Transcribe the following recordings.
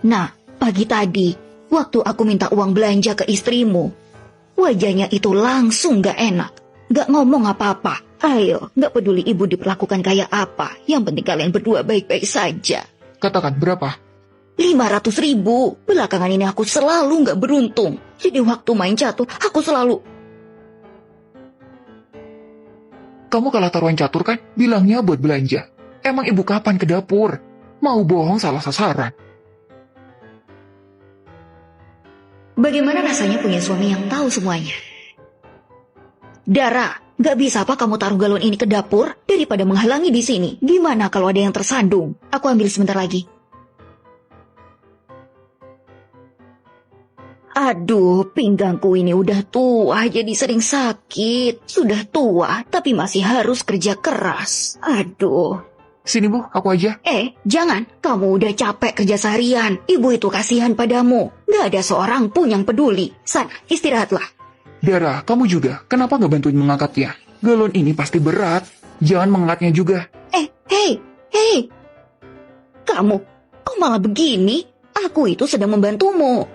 Nah, pagi tadi, waktu aku minta uang belanja ke istrimu, wajahnya itu langsung gak enak. Gak ngomong apa-apa. Ayo, gak peduli ibu diperlakukan kayak apa. Yang penting kalian berdua baik-baik saja. Katakan berapa? 500.000. Belakangan ini aku selalu gak beruntung. Jadi waktu main catur, aku selalu... Kamu kalah taruhan catur kan? Bilangnya buat belanja. Emang ibu kapan ke dapur? Mau bohong salah sasaran. Bagaimana rasanya punya suami yang tahu semuanya? Dara, gak bisa apa kamu taruh galon ini ke dapur daripada menghalangi di sini? Gimana kalau ada yang tersandung? Aku ambil sebentar lagi. Aduh, pinggangku ini udah tua jadi sering sakit. Sudah tua tapi masih harus kerja keras. Aduh. Sini Bu, aku aja. Jangan. Kamu udah capek kerja seharian. Ibu itu kasihan padamu. Gak ada seorang pun yang peduli. Sana, istirahatlah. Dara, kamu juga. Kenapa gak bantuin mengangkatnya? Galon ini pasti berat. Jangan mengangkatnya juga. Hei. Kamu, kok malah begini? Aku itu sedang membantumu.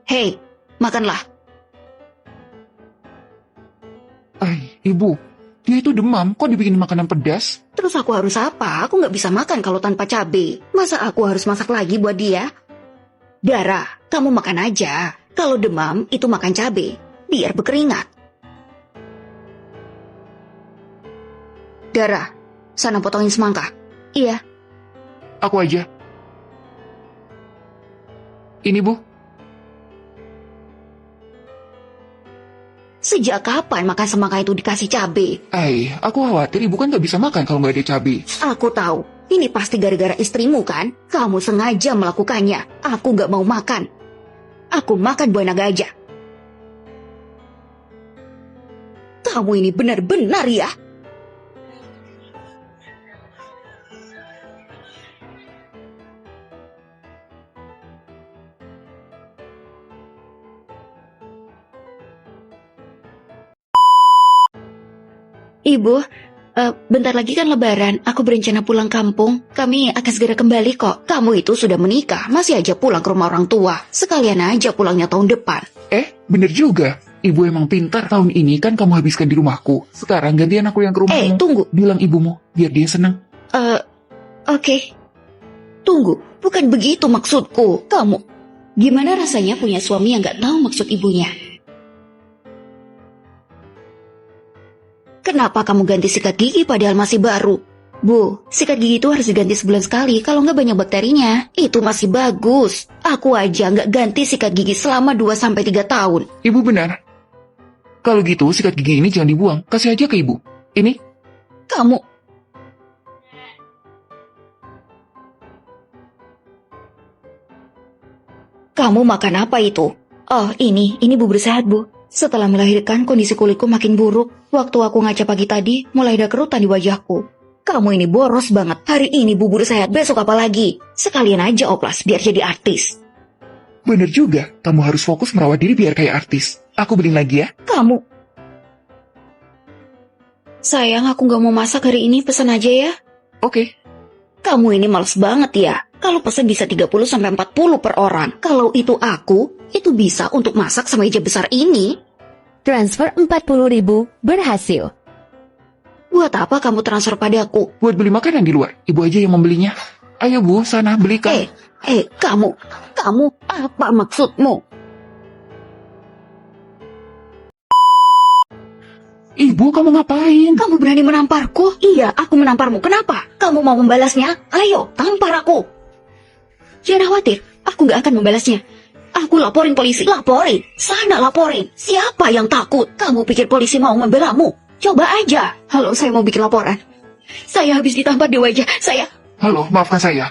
Hei, makanlah. Ibu, dia itu demam. Kok dibikin makanan pedas? Terus aku harus apa? Aku gak bisa makan kalau tanpa cabai. Masa aku harus masak lagi buat dia? Dara, kamu makan aja. Kalau demam, itu makan cabai. Biar berkeringat. Dara, sana potongin semangka. Iya. Aku aja. Ini Bu. Sejak kapan makan semangka itu dikasih cabai? Aku khawatir ibu kan gak bisa makan kalau gak ada cabai. Aku tahu. Ini pasti gara-gara istrimu kan? Kamu sengaja melakukannya. Aku gak mau makan. Aku makan buah naga aja. Kamu ini benar-benar ya. Ibu, bentar lagi kan lebaran, aku berencana pulang kampung. Kami akan segera kembali kok. Kamu itu sudah menikah, masih aja pulang ke rumah orang tua. Sekalian aja pulangnya tahun depan. Bener juga. Ibu emang pintar. Tahun ini kan kamu habiskan di rumahku. Sekarang gantian aku yang ke rumahmu. Tunggu. Bilang ibumu, biar dia senang. Oke. Tunggu, bukan begitu maksudku. Kamu, gimana rasanya punya suami yang gak tahu maksud ibunya? Kenapa kamu ganti sikat gigi padahal masih baru? Bu, sikat gigi itu harus diganti sebulan sekali. Kalau nggak banyak bakterinya, itu masih bagus. Aku aja nggak ganti sikat gigi selama 2-3 tahun. Ibu benar. Kalau gitu sikat gigi ini jangan dibuang. Kasih aja ke ibu. Ini. Kamu makan apa itu? Oh, ini bubur sehat, Bu. Setelah melahirkan, kondisi kulitku makin buruk. Waktu aku ngaca pagi tadi, mulai ada kerutan di wajahku. Kamu ini boros banget. Hari ini bubur sehat, besok apa lagi? Sekalian aja oplas, biar jadi artis. Bener juga, kamu harus fokus merawat diri biar kayak artis. Aku beliin lagi ya. Kamu. Sayang, aku gak mau masak hari ini, pesan aja ya. Oke. Kamu ini males banget ya. Kalau pesan bisa 30-40 per orang. Kalau itu aku, itu bisa untuk masak sama meja besar ini. Transfer 40.000 berhasil. Buat apa kamu transfer padaku? Buat beli makanan di luar. Ibu aja yang membelinya. Ayo Bu, sana belikan. Kamu apa maksudmu? Ibu, kamu ngapain? Kamu berani menamparku? Iya, aku menamparmu. Kenapa? Kamu mau membalasnya? Ayo, tampar aku. Jangan khawatir, aku gak akan membalasnya. Aku laporin polisi. Laporin? Sana laporin. Siapa yang takut? Kamu pikir polisi mau membelamu? Coba aja. Halo, saya mau bikin laporan. Saya habis ditampar di wajah. Halo, maafkan saya.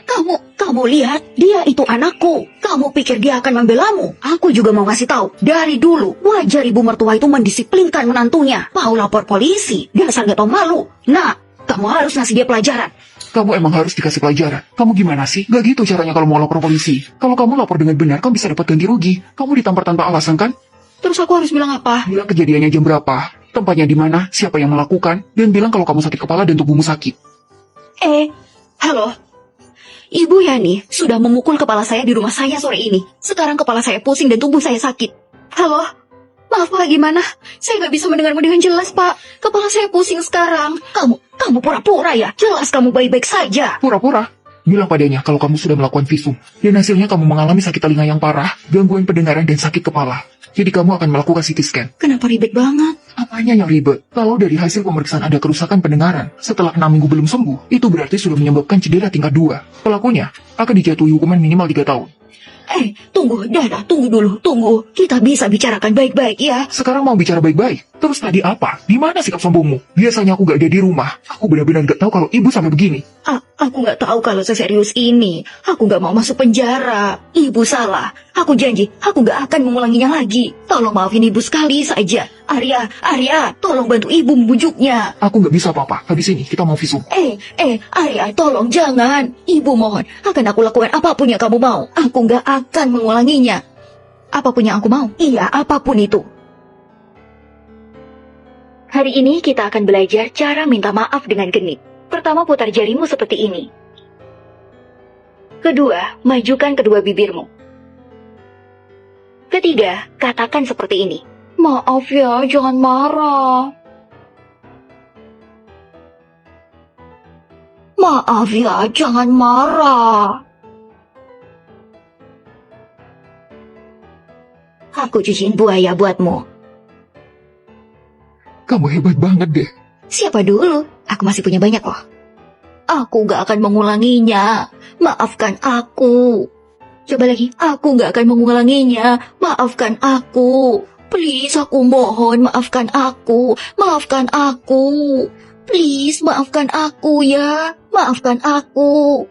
Kamu lihat, dia itu anakku. Kamu pikir dia akan membelamu? Aku juga mau kasih tahu. Dari dulu, wajar ibu mertua itu mendisiplinkan menantunya. Mau lapor polisi, dasar gak tau malu. Nah, kamu harus ngasih dia pelajaran. Kamu emang harus dikasih pelajaran. Kamu gimana sih? Gak gitu caranya kalau mau lapor polisi. Kalau kamu lapor dengan benar, kamu bisa dapat ganti rugi. Kamu ditampar tanpa alasan kan? Terus aku harus bilang apa? Bilang kejadiannya jam berapa, tempatnya di mana, siapa yang melakukan, dan bilang kalau kamu sakit kepala dan tubuhmu sakit. Halo? Ibu Yani sudah memukul kepala saya di rumah saya sore ini. Sekarang kepala saya pusing dan tubuh saya sakit. Halo? Maaf Pak, gimana? Saya nggak bisa mendengarmu dengan jelas, Pak. Kepala saya pusing sekarang. Kamu pura-pura ya? Jelas kamu baik-baik saja. Pura-pura. Bilang padanya kalau kamu sudah melakukan visum. Dan hasilnya kamu mengalami sakit telinga yang parah, gangguan pendengaran dan sakit kepala. Jadi kamu akan melakukan CT scan. Kenapa ribet banget? Apanya yang ribet? Kalau dari hasil pemeriksaan ada kerusakan pendengaran, setelah 6 minggu belum sembuh, itu berarti sudah menyebabkan cedera tingkat 2. Pelakunya akan dijatuhi hukuman minimal 3 tahun. Tunggu, Dara, tunggu dulu, tunggu. Kita bisa bicarakan baik-baik ya. Sekarang mau bicara baik-baik. Terus tadi apa? Di mana sikap sombongmu? Biasanya aku gak ada di rumah. Aku benar-benar gak tahu kalau ibu sampai begini. Aku nggak tahu kalau seserius ini. Aku nggak mau masuk penjara. Ibu salah. Aku janji, aku nggak akan mengulanginya lagi. Tolong maafin ibu sekali saja. Arya, tolong bantu ibu membujuknya. Aku gak bisa apa-apa. Habis ini kita mau visum. Arya, tolong jangan. Ibu mohon, akan aku lakukan apapun yang kamu mau. Aku nggak akan mengulanginya. Apapun yang aku mau? Iya, apapun itu. Hari ini kita akan belajar cara minta maaf dengan genit. Pertama, putar jarimu seperti ini. Kedua, majukan kedua bibirmu. Ketiga, katakan seperti ini. Maaf ya, jangan marah. Maaf ya, jangan marah. Aku cuciin buaya buatmu. Kamu hebat banget deh. Siapa dulu? Aku masih punya banyak loh. Aku gak akan mengulanginya. Maafkan aku. Coba lagi. Aku gak akan mengulanginya. Maafkan aku. Please, aku mohon, maafkan aku. Maafkan aku. Please, maafkan aku ya. Maafkan aku.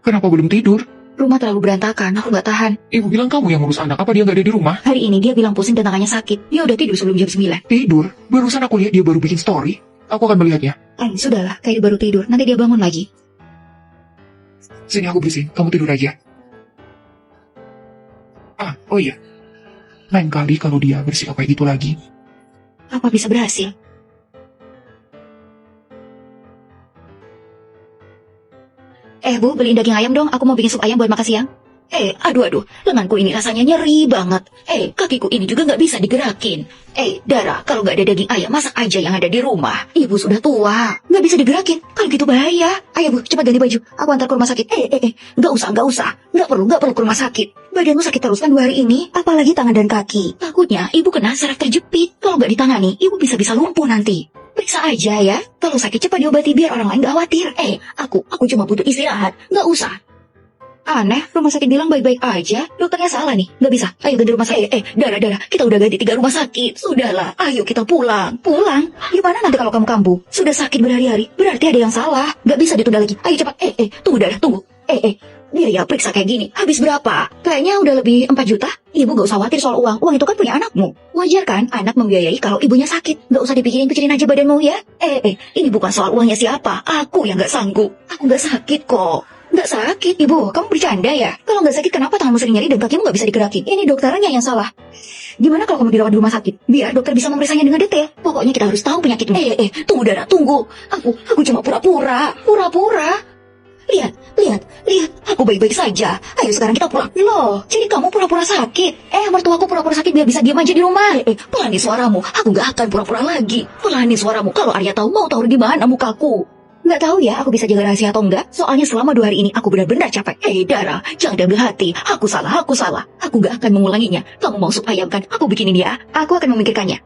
Kenapa belum tidur? Rumah terlalu berantakan, aku gak tahan. Ibu bilang kamu yang ngurus anak. Apa dia gak ada di rumah? Hari ini dia bilang pusing dan tangannya sakit. Dia udah tidur sebelum jam 9. Tidur? Barusan aku lihat dia baru bikin story. Aku akan melihatnya. Sudahlah, kayak dia baru tidur. Nanti dia bangun lagi. Sini aku bersihin. Kamu tidur aja. Oh iya. Lain kali kalau dia bersikap kayak gitu lagi. Apa bisa berhasil? Bu, beliin daging ayam dong. Aku mau bikin sup ayam buat makan siang. Aduh. Lenganku ini rasanya nyeri banget. Kakiku ini juga nggak bisa digerakin. Dara, kalau nggak ada daging ayam, masak aja yang ada di rumah. Ibu sudah tua. Nggak bisa digerakin. Kalau gitu bahaya. Ayo, Bu, cepat ganti baju. Aku antar ke rumah sakit. Nggak usah. Nggak perlu ke rumah sakit. Badanmu sakit terus kan 2 hari ini. Apalagi tangan dan kaki. Takutnya ibu kena saraf terjepit. Kalau nggak ditangani, ibu bisa lumpuh nanti. Periksa aja ya. Kalau sakit cepat diobati biar orang lain gak khawatir. Aku cuma butuh istirahat. Gak usah. Aneh, rumah sakit bilang baik-baik aja. Dokternya salah nih. Gak bisa. Ayo ganti rumah sakit. Dara. Kita udah ganti 3 rumah sakit. Sudahlah. Ayo kita pulang. Pulang? Gimana nanti kalau kamu kambuh? Sudah sakit berhari-hari. Berarti ada yang salah. Gak bisa ditunda lagi. Ayo cepat. Tunggu Dara, tunggu. Biaya periksa kayak gini, habis berapa? Kayaknya udah lebih 4 juta. Ibu gak usah khawatir soal uang. Uang itu kan punya anakmu. Wajar kan anak membiayai kalau ibunya sakit. Gak usah dipikirin aja badanmu ya. Ini bukan soal uangnya siapa. Aku yang gak sanggup. Aku gak sakit kok. Gak sakit, Ibu. Kamu bercanda ya? Kalau gak sakit, kenapa tanganmu sering nyeri dan kakimu gak bisa digerakin? Ini dokternya yang salah. Gimana kalau kamu dirawat di rumah sakit? Biar dokter bisa memeriksanya dengan detail. Pokoknya kita harus tahu penyakitmu. Tunggu Dara, tunggu. Aku cuma pura-pura. Pura-pura. Lihat, aku baik-baik saja. Ayo sekarang kita pulang. Loh, jadi kamu pura-pura sakit. Mertuaku pura-pura sakit biar bisa diam aja di rumah. Pelanin suaramu, aku gak akan pura-pura lagi. Pelanin suaramu, kalau Arya tahu mau taruh di mana mukaku. Gak tahu ya, aku bisa jaga rahasia atau enggak. Soalnya selama 2 hari ini aku benar-benar capek. Dara, jangan diambil hati. Aku salah. Aku gak akan mengulanginya. Kamu mau sup ayam kan? Aku bikinin ya. Aku akan memikirkannya.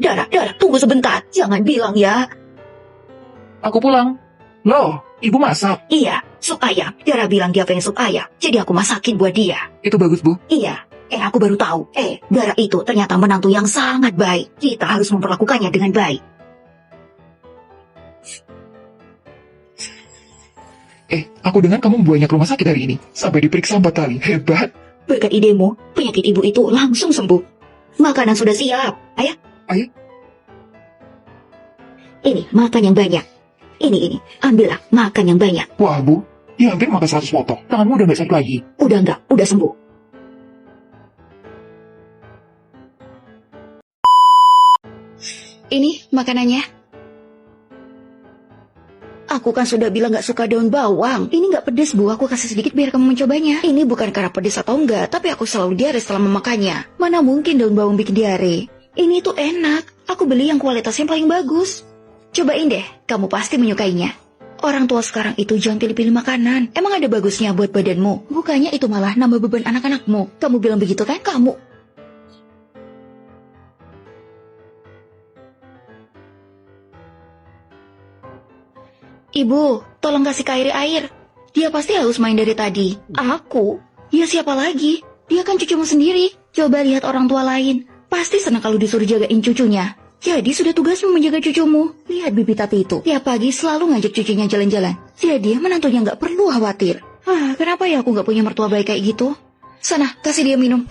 Dara, tunggu sebentar. Jangan bilang ya. Aku pulang. Loh, ibu masak? Iya, sup ayam. Dara bilang dia pengen sup ayam. Jadi aku masakin buat dia. Itu bagus, Bu. Iya. Aku baru tahu. Dara itu ternyata menantu yang sangat baik. Kita harus memperlakukannya dengan baik. Aku dengar kamu banyak rumah sakit hari ini. Sampai diperiksa 4 kali. Hebat. Berkat idemu, penyakit ibu itu langsung sembuh. Makanan sudah siap. Ayo. Ini, makan yang banyak. Ini, ambillah, makan yang banyak. Wah, Bu. Dia hampir makan 100 potong. Tanganmu udah gak sakit lagi. Udah enggak, udah sembuh. Ini makanannya. Aku kan sudah bilang gak suka daun bawang. Ini gak pedes, Bu. Aku kasih sedikit biar kamu mencobanya. Ini bukan karena pedes atau enggak, tapi aku selalu diare setelah memakannya. Mana mungkin daun bawang bikin diare? Ini tuh enak. Aku beli yang kualitasnya paling bagus. Cobain deh, kamu pasti menyukainya. Orang tua sekarang itu jangan pilih-pilih makanan. Emang ada bagusnya buat badanmu? Bukannya itu malah nambah beban anak-anakmu. Kamu bilang begitu kan? Kamu... Ibu, tolong kasih Kairi air. Dia pasti haus main dari tadi. Aku? Ya siapa lagi? Dia kan cucumu sendiri. Coba lihat orang tua lain. Pasti senang kalau disuruh jagain cucunya. Jadi sudah tugasmu menjaga cucumu. Lihat bibi tati itu. Tiap pagi selalu ngajak cucunya jalan-jalan. Jadi menantunya nggak perlu khawatir. Kenapa ya aku nggak punya mertua baik kayak gitu? Sana, kasih dia minum.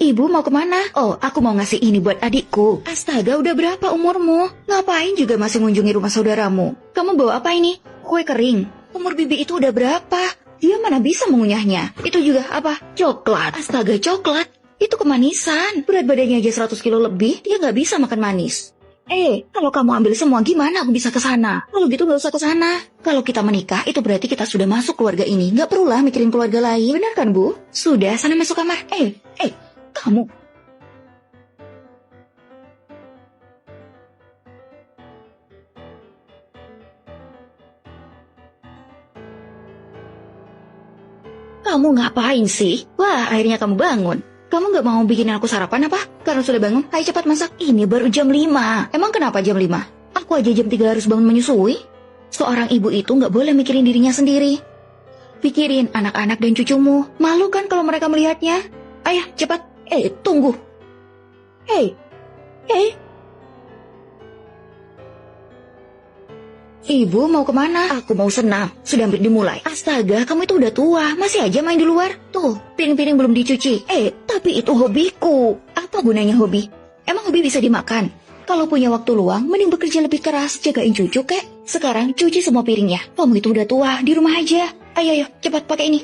Ibu mau kemana? Oh, aku mau ngasih ini buat adikku. Astaga, udah berapa umurmu? Ngapain juga masih mengunjungi rumah saudaramu? Kamu bawa apa ini? Kue kering. Umur bibi itu udah berapa? Dia mana bisa mengunyahnya? Itu juga apa? Coklat. Astaga, coklat. Itu kemanisan. Berat badannya aja 100 kilo lebih, dia nggak bisa makan manis. Kalau kamu ambil semua, gimana aku bisa ke sana? Kalau gitu nggak usah ke sana. Kalau kita menikah, itu berarti kita sudah masuk keluarga ini. Nggak perlulah mikirin keluarga lain. Benar kan, Bu? Sudah, sana masuk kamar. Kamu. Kamu ngapain sih? Wah, akhirnya kamu bangun. Kamu nggak mau bikin aku sarapan apa? Karena sudah bangun, ayo cepat masak. Ini baru jam 5. Emang kenapa jam 5? Aku aja jam 3 harus bangun menyusui. Seorang ibu itu nggak boleh mikirin dirinya sendiri. Pikirin anak-anak dan cucumu. Malu kan kalau mereka melihatnya? Ayah, cepat. Tunggu. Ibu mau kemana? Aku mau senam. Sudah hampir dimulai. Astaga, kamu itu udah tua. Masih aja main di luar. Tuh, piring-piring belum dicuci. Tapi itu hobiku. Apa gunanya hobi? Emang hobi bisa dimakan? Kalau punya waktu luang, mending bekerja lebih keras. Jagain cucu, kek. Sekarang cuci semua piringnya. Kamu itu udah tua. Di rumah aja. Ayo, cepat pakai ini.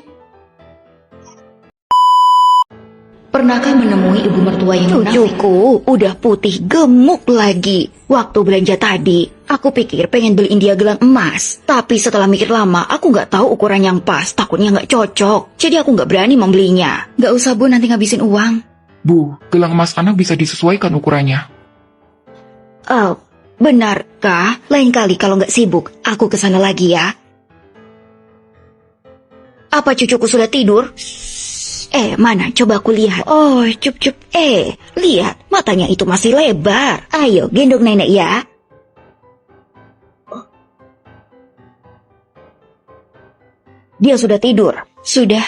Pernahkah menemui ibu mertua yang munafik? Cucuku udah putih gemuk lagi. Waktu belanja tadi, aku pikir pengen beliin dia gelang emas. Tapi setelah mikir lama, aku nggak tahu ukuran yang pas. Takutnya nggak cocok. Jadi aku nggak berani membelinya. Nggak usah, Bu, nanti ngabisin uang. Bu, gelang emas anak bisa disesuaikan ukurannya. Benarkah? Lain kali kalau nggak sibuk, aku kesana lagi ya. Apa cucuku sudah tidur? Mana? Coba aku lihat. Oh, cup. Lihat. Matanya itu masih lebar. Ayo, gendong nenek ya. Dia sudah tidur. Sudah.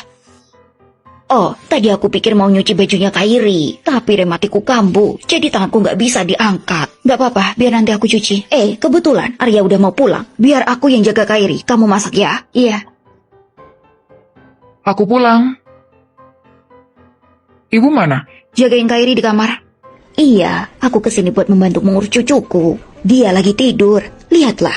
Oh, tadi aku pikir mau nyuci bajunya Kairi. Tapi rematiku kambuh. Jadi tanganku nggak bisa diangkat. Nggak apa-apa, biar nanti aku cuci. Kebetulan Arya udah mau pulang. Biar aku yang jaga Kairi. Kamu masak ya? Iya. Aku pulang. Ibu mana? Jagain Kairi di kamar. Iya, aku kesini buat membantu mengurus cucuku. Dia lagi tidur. Lihatlah.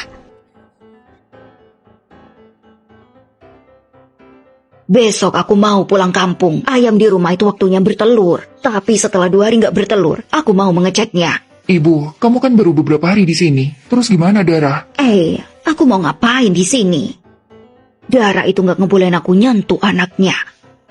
Besok aku mau pulang kampung. Ayam di rumah itu waktunya bertelur. Tapi setelah 2 hari nggak bertelur, aku mau mengeceknya. Ibu, kamu kan baru beberapa hari di sini. Terus gimana, Dara? Aku mau ngapain di sini? Dara itu nggak ngebolehin aku nyentuh anaknya.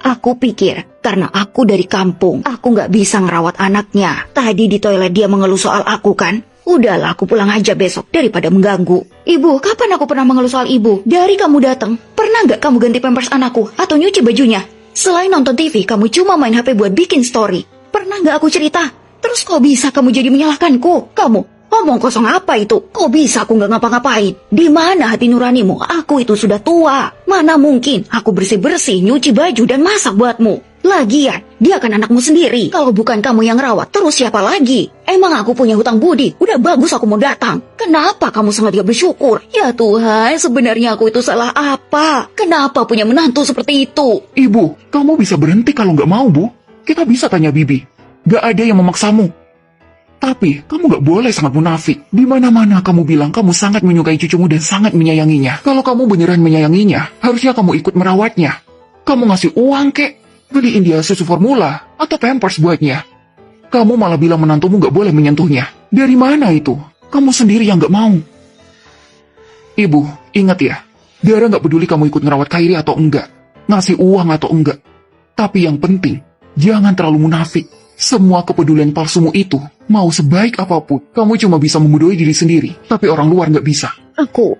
Aku pikir, karena aku dari kampung, aku nggak bisa ngerawat anaknya. Tadi di toilet dia mengeluh soal aku kan? Udahlah, aku pulang aja besok daripada mengganggu. Ibu, kapan aku pernah mengeluh soal ibu? Dari kamu datang, pernah nggak kamu ganti pampers anakku atau nyuci bajunya? Selain nonton TV, kamu cuma main HP buat bikin story. Pernah nggak aku cerita? Terus kok bisa kamu jadi menyalahkanku? Kamu ngomong kosong apa itu? Kok bisa aku nggak ngapa-ngapain? Di mana hati nuranimu? Aku itu sudah tua. Mana mungkin aku bersih-bersih, nyuci baju dan masak buatmu? Lagian, dia kan anakmu sendiri. Kalau bukan kamu yang rawat, terus siapa lagi? Emang aku punya hutang budi? Udah bagus aku mau datang. Kenapa kamu sangat gak bersyukur? Ya Tuhan, sebenarnya aku itu salah apa? Kenapa punya menantu seperti itu? Ibu, kamu bisa berhenti kalau nggak mau, Bu. Kita bisa tanya Bibi. Gak ada yang memaksamu. Tapi, kamu gak boleh sangat munafik. Di mana-mana kamu bilang kamu sangat menyukai cucumu dan sangat menyayanginya. Kalau kamu beneran menyayanginya, harusnya kamu ikut merawatnya. Kamu ngasih uang kek, beliin dia susu formula, atau pampers buatnya. Kamu malah bilang menantumu gak boleh menyentuhnya. Dari mana itu? Kamu sendiri yang gak mau. Ibu, ingat ya. Dara gak peduli kamu ikut ngerawat Kairi atau enggak. Ngasih uang atau enggak. Tapi yang penting, jangan terlalu munafik. Semua kepedulian palsumu itu, mau sebaik apapun, kamu cuma bisa membodohi diri sendiri. Tapi orang luar gak bisa. Aku...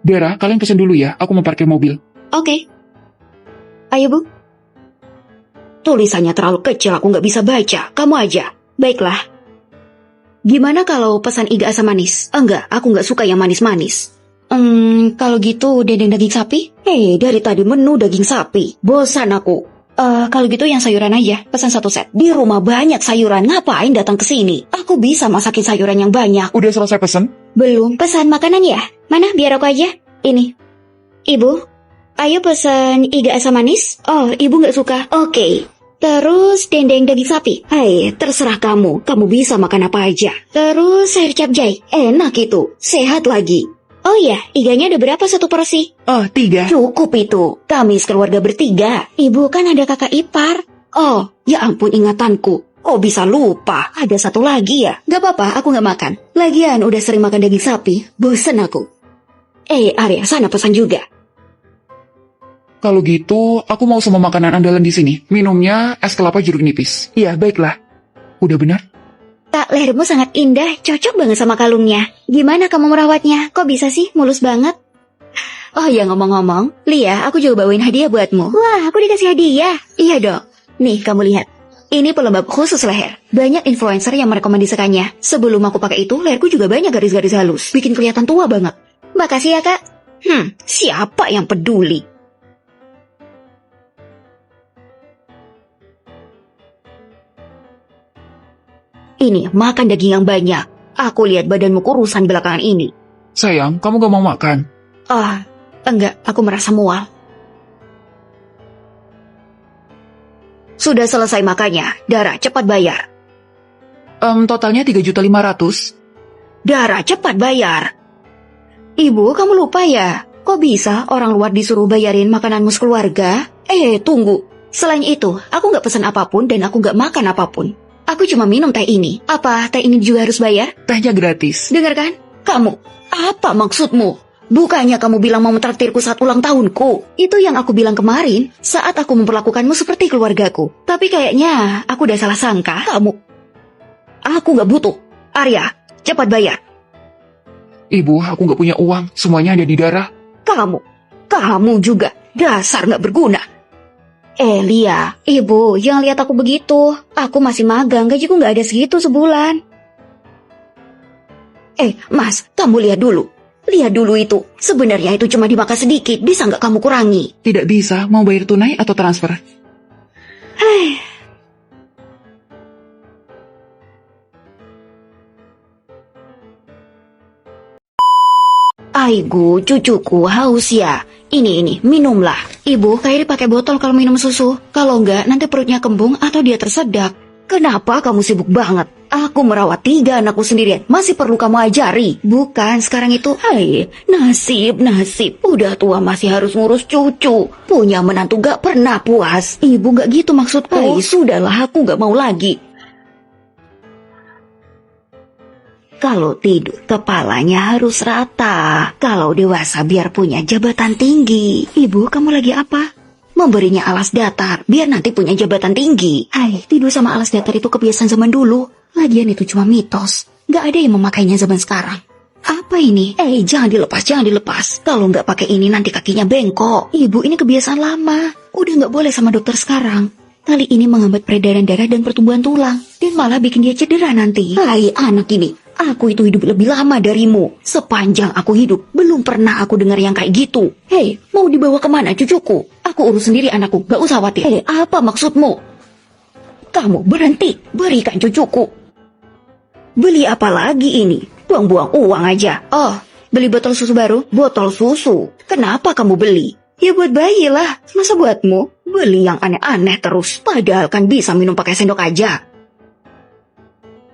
Dara, kalian pesen dulu ya. Aku mau parkir mobil. Oke. Ayo, Bu. Tulisannya terlalu kecil, aku nggak bisa baca. Kamu aja. Baiklah. Gimana kalau pesan iga asam manis? Enggak, aku nggak suka yang manis-manis. Kalau gitu dendeng daging sapi? Dari tadi menu daging sapi. Bosan aku. Kalau gitu yang sayuran aja. Pesan 1 set. Di rumah banyak sayuran, ngapain datang ke sini? Aku bisa masakin sayuran yang banyak. Udah selesai pesen? Belum, pesan makanan ya? Mana, biar aku aja. Ini. Ibu, ayo pesan iga asam manis. Oh, ibu nggak suka? Oke. Terus dendeng daging sapi. Terserah kamu. Kamu bisa makan apa aja. Terus sayur capcay. Enak itu. Sehat lagi. Oh iya, iganya ada berapa satu porsi? Oh, 3. Cukup itu. Kami sekeluarga bertiga. Ibu kan ada kakak ipar. Oh, ya ampun ingatanku. Oh, bisa lupa. Ada satu lagi ya? Gak apa-apa, aku gak makan. Lagian udah sering makan daging sapi. Bosen aku. Arya, sana pesan juga. Kalau gitu, aku mau semua makanan andalan di sini. Minumnya es kelapa jeruk nipis. Iya, baiklah. Udah benar? Tak, lehermu sangat indah, cocok banget sama kalungnya. Gimana kamu merawatnya? Kok bisa sih, mulus banget? Oh ya, ngomong-ngomong, Lia, aku juga bawain hadiah buatmu. Wah, aku dikasih hadiah. Iya dong. Nih, kamu lihat. Ini pelembab khusus leher. Banyak influencer yang merekomendasikannya. Sebelum aku pakai itu, leherku juga banyak garis-garis halus. Bikin kelihatan tua banget. Makasih ya, Kak. Siapa yang peduli? Ini, makan daging yang banyak. Aku lihat badanmu kurusan belakangan ini. Sayang, kamu gak mau makan? Enggak, aku merasa mual. Sudah selesai makannya. Dara, cepat bayar. Totalnya 3.500.000. Dara, cepat bayar. Ibu, kamu lupa ya? Kok bisa orang luar disuruh bayarin makananmu sekeluarga? Tunggu. Selain itu, aku gak pesan apapun dan aku gak makan apapun. Aku cuma minum teh ini. Apa teh ini juga harus bayar? Tehnya gratis. Dengarkan, kamu, apa maksudmu? Bukannya kamu bilang mau mentraktirku saat ulang tahunku? Itu yang aku bilang kemarin, saat aku memperlakukanmu seperti keluargaku. Tapi kayaknya aku udah salah sangka. Aku gak butuh. Arya, cepat bayar. Ibu, aku gak punya uang. Semuanya ada di Dara. Kamu juga. Dasar gak berguna. Lia, ibu, jangan lihat aku begitu. Aku masih magang, gajiku gak ada segitu sebulan. Mas, kamu lihat dulu. Lihat dulu itu. Sebenarnya itu cuma dimakan sedikit, bisa gak kamu kurangi? Tidak bisa, mau bayar tunai atau transfer? Aigu, cucuku, haus ya. Ini, minumlah. Ibu, Kairi pakai botol kalau minum susu. Kalau enggak, nanti perutnya kembung atau dia tersedak. Kenapa kamu sibuk banget? Aku merawat 3 anakku sendirian. Masih perlu kamu ajari? Bukan, sekarang itu, nasib. Udah tua masih harus ngurus cucu. Punya menantu gak pernah puas. Ibu gak gitu maksudku. Sudahlah, aku gak mau lagi. Kalau tidur, kepalanya harus rata. Kalau dewasa biar punya jabatan tinggi. Ibu, kamu lagi apa? Memberinya alas datar, biar nanti punya jabatan tinggi. Tidur sama alas datar itu kebiasaan zaman dulu. Lagian itu cuma mitos. Gak ada yang memakainya zaman sekarang. Apa ini? Jangan dilepas. Kalau nggak pakai ini nanti kakinya bengkok. Ibu, ini kebiasaan lama. Udah nggak boleh sama dokter sekarang. Kali ini menghambat peredaran darah dan pertumbuhan tulang. Dan malah bikin dia cedera nanti. Anak ini. Aku itu hidup lebih lama darimu. Sepanjang aku hidup, belum pernah aku dengar yang kayak gitu. Mau dibawa kemana cucuku? Aku urus sendiri anakku, gak usah khawatir. Apa maksudmu? Kamu berhenti, berikan cucuku. Beli apa lagi ini? Buang-buang uang aja. Oh, beli botol susu baru? Botol susu? Kenapa kamu beli? Ya buat bayi lah, masa buatmu? Beli yang aneh-aneh terus, padahal kan bisa minum pakai sendok aja.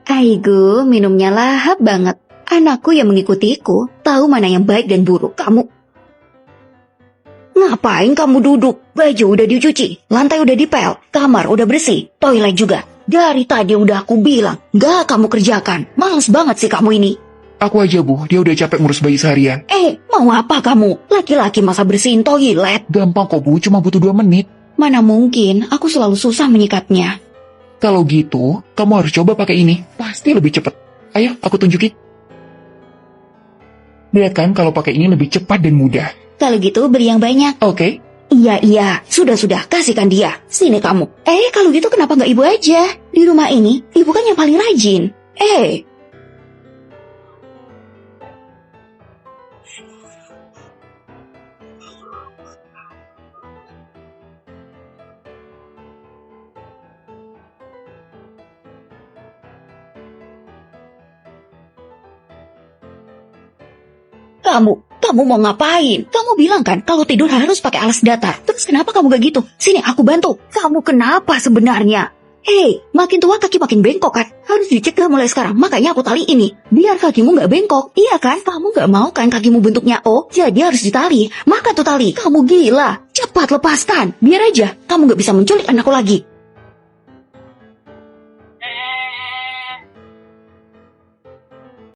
Aigu, minumnya lahap banget. Anakku yang mengikutiku, tahu mana yang baik dan buruk. Kamu Ngapain kamu duduk? Baju udah dicuci, lantai udah dipel, kamar udah bersih, toilet juga. Dari tadi udah aku bilang, gak kamu kerjakan. Males banget sih kamu ini. Aku aja, Bu. Dia udah capek ngurus bayi seharian. Mau apa kamu? Laki-laki masa bersihin toilet? Gampang kok, Bu. Cuma butuh 2 menit. Mana mungkin, aku selalu susah menyikatnya. Kalau gitu, kamu harus coba pakai ini. Pasti lebih cepat. Ayo, aku tunjukin. Lihat kan kalau pakai ini lebih cepat dan mudah. Kalau gitu beli yang banyak. Oke? Iya, sudah, kasihkan dia. Sini kamu. Kalau gitu kenapa nggak ibu aja? Di rumah ini, ibu kan yang paling rajin. Kamu mau ngapain? Kamu bilang kan kalau tidur harus pakai alas datar. Terus kenapa kamu gak gitu? Sini aku bantu. Kamu kenapa sebenarnya? Makin tua kaki makin bengkok kan? Harus dicegah mulai sekarang. Makanya aku tali ini. Biar kakimu gak bengkok. Iya kan? Kamu gak mau kan kakimu bentuknya O? Jadi harus ditali. Maka tuh tali. Kamu gila. Cepat lepaskan. Biar aja kamu gak bisa menculik anakku lagi.